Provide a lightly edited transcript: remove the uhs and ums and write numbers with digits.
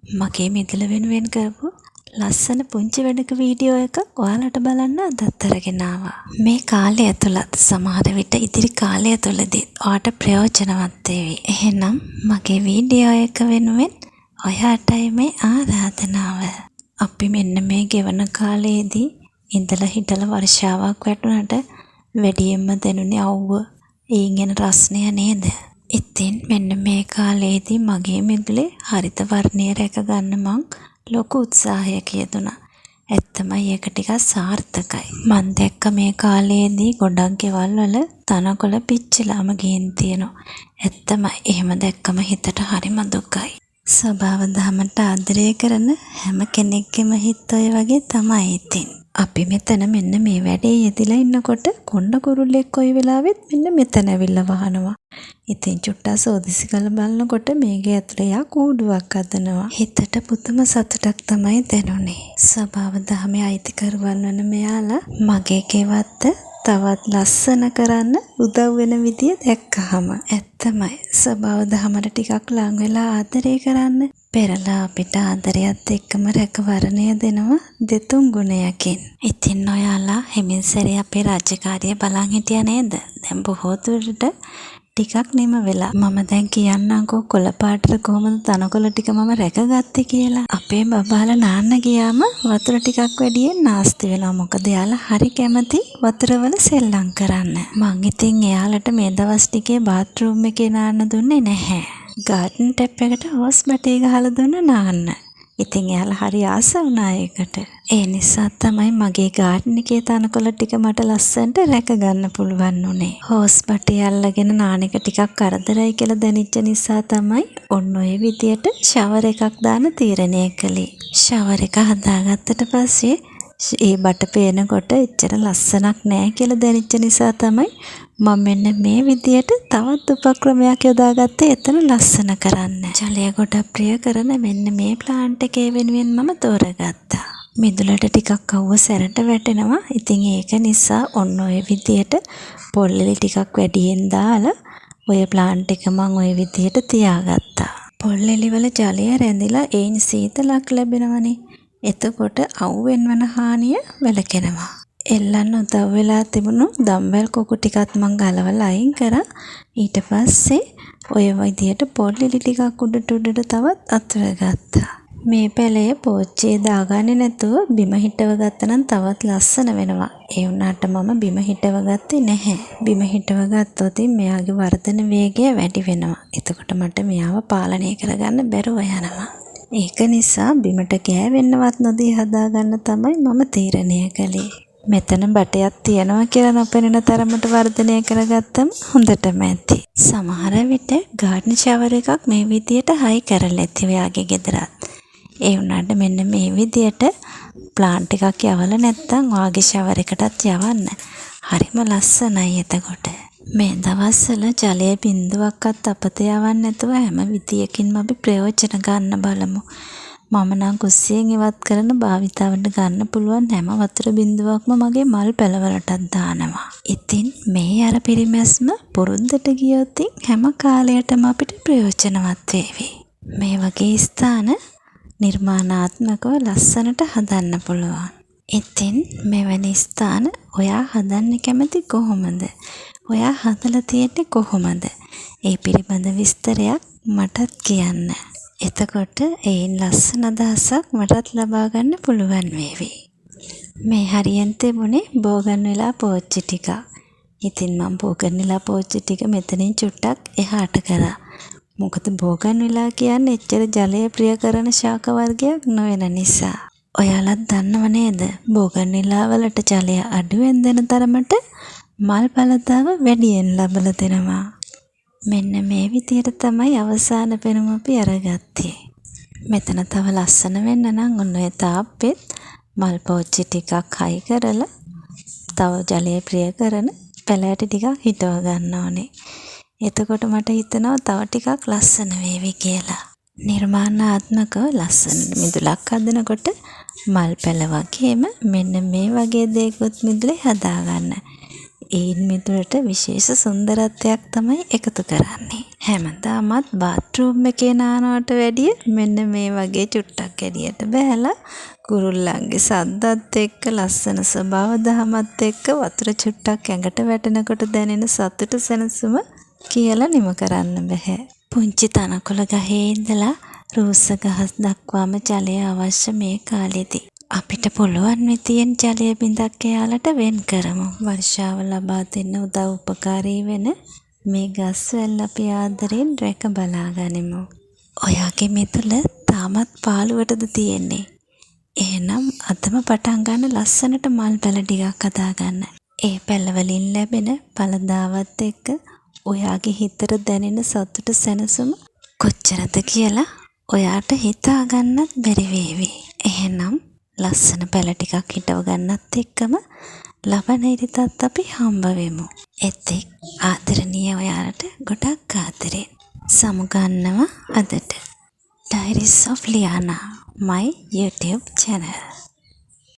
මගේ මිදුල වෙනුවෙන් කරපු ලස්සන පුංචි වැඩක වීඩියෝ එකක් ඔයාලට බලන්න අදත් අරගෙන ආවා. මේ කාලය ඇතුළත සමහර විට ඉදිරි කාලය තුළදී ඔයාට ප්‍රයෝජනවත් වේවි. එහෙනම් මගේ වීඩියෝ එක වෙනුවෙන් ඔයාටයි මේ ආරාධනාව. අපි මෙන්න මේ ගෙවන කාලයේදී ඉඳලා හිටලා වර්ෂාවක් වැටුණාට වැඩියෙන්ම දැනුනේ අවුව. ඊන් එන රස්නය නේද? ඉතින් මෙන්න මේ කාලයේදී මගේ මිදුලේ හරිත වර්ණය රැක ගන්න මං ලොකු උත්සාහයක් යෙදුණා. ඇත්තමයි ඒක ටිකක් සාර්ථකයි. මං දැක්ක මේ කාලයේදී ගොඩක් ගෙවල් වල තනකොළ පිච්චිලාම ගින් තියෙනවා. ඇත්තමයි එහෙම දැක්කම හිතට හරිම දුකයි. ස්වභාව දහමට ආදරය කරන හැම කෙනෙක්ගේම හිත ඔය වගේ තමයි ඉතින්. අපි මෙතන මෙන්න මේ වැඩේ යෙදিলা ඉන්නකොට කොණ්ඩ කුරුල්ලෙක් කොයි වෙලාවෙත් මෙන්න මෙතන ඇවිල්ලා වහනවා. ඉතින් චුට්ටා සෝදිසි කරලා බලනකොට මේකේ ඇතුලේ යා කූඩුවක් හදනවා. හිතට පුදුම සතුටක් තමයි දැනුනේ. ස්වභාව දහමේ අයිතිකරුවන් වන මෙයාලා මගේ ගෙවත්ත තවත් ලස්සන කරන්න උදව් වෙන විදිය දැක්කහම ඇත්තමයි ස්වභාව දහමට ටිකක් ලං වෙලා ආදරය කරන්න පෙරලා අපිට ආදරයත් එක්කම රැකවරණය දෙනවා දෙතුන් ගුණයකින්. ඉතින් ඔයාලා හිමින් සැරේ අපේ රාජකාරිය බලන් හිටියා නේද? දැන් බොහෝ දුරට ටිකක් නිම වෙලා. මම දැන් කියන්නම්කෝ කොළ පාටට කොහොමද තනකොළ ටික මම රැකගත්තේ කියලා. අපේ බබාලා නාන්න ගියාම වතුර ටිකක් වැඩියෙන් නාස්ති වෙනවා. මොකද එයාලා හරි කැමති වතුරවල සෙල්ලම් කරන්න. මං ඉතින් එයාලට මේ දවස් ටිකේ බාත් รู ම් එකේ නාන්න දුන්නේ නැහැ. ගාඩන් ටැප් එකට හොස් බටේ ගහලා දුන්න නාන්න. ඉතින් එයාලා හරි ආස වුණා ඒකට. ඒ නිසා තමයි මගේ ගාඩන් එකේ තනකොළ ටික මට ලස්සනට රැක ගන්න පුළුවන් උනේ. හොස් බටේ අල්ලගෙන නාන එක ටිකක් කරදරයි කියලා දැනෙච්ච නිසා තමයි ඔන්න ඔය විදියට ෂවර් එකක් දාන්න තීරණය කළේ. ෂවර් එක හදාගත්තට පස්සේ ඒ බට පේනකොට එච්චර ලස්සනක් නෑ කියලා දැනෙච්ච නිසා තමයි මම මෙන්න මේ විදියට තවත් උපක්‍රමයක් යොදාගත්තේ එතන ලස්සන කරන්න. ජලය ගොඩක් ප්‍රිය කරන මෙන්න මේ ප්ලාන්ට් එකේ වෙනුවෙන් මම තෝරගත්තා. මිදුලට ටිකක් අවුව සැරට වැටෙනවා. ඉතින් ඒක නිසා ඔන්න ඔය විදියට පොල්ලෙලි ටිකක් වැඩියෙන් දාලා ඔය ප්ලාන්ට් එක මම ඔය විදියට තියාගත්තා. පොල්ලෙලි වල ජලය රැඳිලා ඒන් සීතලක් ලැබෙනවනේ. එතකොට අවුවෙන් වන හානිය වැළකෙනවා. එල්ලන්න උදව් වෙලා තිබුණු දම්බැල් කොකු ටිකත් මං ගලවලා අයින් කරා. ඊට පස්සේ ඔය විදියට පොල්ලිලි ටිකක් උඩට තවත් අතුර ගත්තා. මේ පැලය පෝච්චියේ දාගන්නේ නැතුව බිම හිටව ගත්තනම් තවත් ලස්සන වෙනවා. ඒ වුණාට මම බිම හිටව ගත්තේ නැහැ. බිම හිටව ගත්තොත් මෙයාගේ වර්ධන වේගය වැඩි වෙනවා. එතකොට මට මෙයාව පාලනය කරගන්න බැරුව යනවා. ඒක නිසා බිමට ගෑවෙන්නවත් නොදී හදාගන්න තමයි මම තීරණය කළේ. මෙතන බටයක් තියනවා කියලා නොපෙනෙන තරමට වර්ධනය කරගත්තම හොඳටම ඇති. සමහර විට ගාඩන් ෂවර් එකක් මේ විදියට හයි කරලා ඇති ඔයාගේ ගෙදරත්. ඒ වුණාට මෙන්න මේ විදියට ප්ලාන්ට් එකක් යවලා නැත්තම් ඔයාගේ ෂවර් එකටත් යවන්න. හරිම ලස්සනයි එතකොට. මේ දවස්වල ජලය බිඳුවක්වත් අපත යවන්න නැතුව හැම විදියකින්ම අපි ප්‍රයෝජන ගන්න බලමු. මම නම් කුස්සියෙන් ඉවත් කරන භාවිතාවට ගන්න පුළුවන් හැම වතුර බිඳුවක්ම මගේ මල් පැලවලටත් දානවා. ඉතින් මේ අර පිරිමැස්ම පුරුද්දට ගියොත් හැම කාලයකටම අපිට ප්‍රයෝජනවත් වේවි. මේ වගේ ස්ථාන නිර්මාණාත්මකව ලස්සනට හදන්න පුළුවන්. ඉතින් මෙවැනි ස්ථාන ඔයා හදන්න කැමති කොහොමද? ඔයා හදලා තියෙන්නේ කොහොමද? ඒ පිළිබඳ විස්තරයක් මටත් කියන්න. එතකොට ඒන් ලස්සන අදහසක් මටත් ලබා ගන්න පුළුවන් වේවි. මේ හරියෙන් තිබුණේ බෝගන්විලා පෝච්චි ටික. ඉතින් මම බෝගන්විලා පෝච්චි ටික මෙතනින් චුට්ටක් එහාට කරා. මොකද බෝගන්විලා කියන්නේ එච්චර ජලය ප්‍රිය කරන ශාක වර්ගයක් නොවන නිසා. ඔයාලත් දන්නව නේද? බෝගන්විලා වලට ජලය අඩුවෙන් දෙන තරමට මල් ඵලතාව වැඩියෙන් ලබලා දෙනවා. මෙන්න මේ විදියට තමයි අවසාන පෙනුම අපි අරගත්තේ. මෙතන තව ලස්සන වෙන්න නම් ඔන්න ඔය තාප්පෙත් මල් පෝච්චි ටිකක් හයි කරලා තව ජලය ප්‍රිය කරන පැලෑටි ටිකක් හිටව ගන්න ඕනේ. එතකොට මට හිතෙනවා තව ටිකක් ලස්සන වේවි කියලා. නිර්මාණාත්මකව ලස්සන මිදුලක් හදනකොට මල් පැල වගේම මෙන්න මේ වගේ දේකුත් මිදුලේ හදාගන්න. ඒන් මිදුලට විශේෂ සුන්දරත්වයක් තමයි එකතු කරන්නේ. හැමදාමත් බාත්රූම් එකේ නානවට වැඩිය මෙන්න මේ වගේ චුට්ටක් එළියට බහැලා කුරුල්ලන්ගේ සද්දත් එක්ක ලස්සන ස්වභාව දහමත් එක්ක වතුර චුට්ටක් ඇඟට වැටෙනකොට දැනෙන සතුට සැනසුම කියලා නිම කරන්න බෑ. පුංචි තනකොළ ගහේ ඉඳලා රූස්ස ගහස් දක්වාම ජලය අවශ්‍ය මේ කාලෙදී අපිට පුළුවන් විදියෙන් ජලය බිඳක් එයාලට වෙන් කරමු. වර්ෂාව ලබා දෙන්න උදව් උපකාරී වෙන මේ ගස්වැල් අපි ආදරෙන් රැක බලා ගනිමු. ඔයාගේ මිදුල තාමත් පාළුවටද තියෙන්නේ? එහෙනම් අදම පටන් ගන්න ලස්සනට මල් පැල ටිකක් හදාගන්න. ඒ පැල වලින් ලැබෙන පළදාවත් එක්ක ඔයාගේ හිතට දැනෙන සතුට සැනසුම කොච්චරද කියලා ඔයාට හිතා ගන්නත් බැරි වේවි. එහෙනම් ලස්සන පැල ටිකක් හිටව ගන්නත් එක්කම ලබන ඉරිදත් අපි හම්බ වෙමු. එතෙක් ආදරණීය ඔයාලට ගොඩක් ආදරෙන් සමුගන්නවා අදට. Diaries of Liana, my YouTube channel.